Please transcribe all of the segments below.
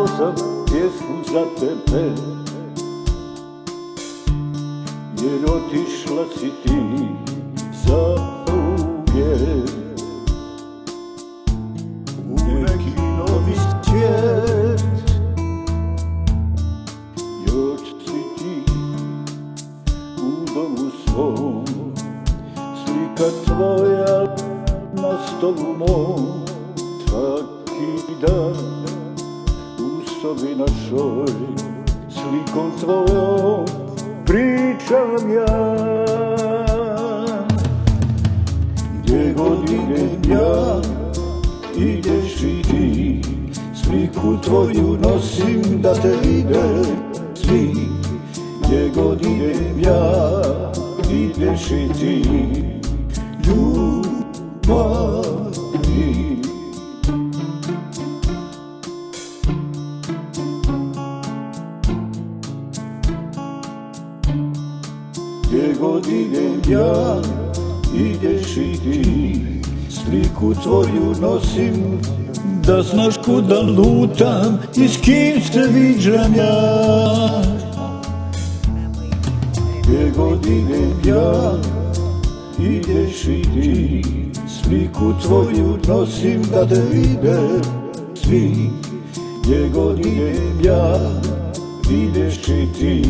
napisao sam pjesmu za tebe, jer otišla si ti zauvijek u neki novi svijet. Još si ti u domu svom, slika tvoja na stolu mom. Svaki dan u sobi našoj, slikom tvojom pričam ja. Gdje god idem ja, ideš i ti, sliku tvoju nosim da te vide svi. Gdje god idem ja, ideš i ti, ljubavi. Gdje god idem ja, ideš i ti, sliku tvoju nosim da znaš kuda lutam i s kim se viđam ja. Gdje god idem ja, ideš i ti, sliku tvoju nosim da te vide svi. Gdje god idem ja, ideš i ti,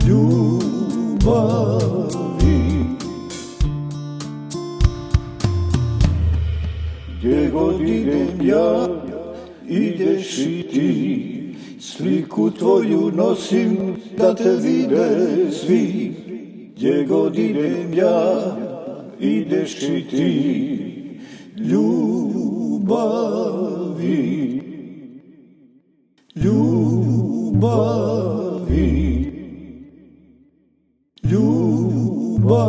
ljubavi. Gdje god idem ja, ideš i ti, sliku tvoju nosim da te vide svi. Gdje god idem ja, ideš i ti, ljubavi. Ljubavi. Ljubavi.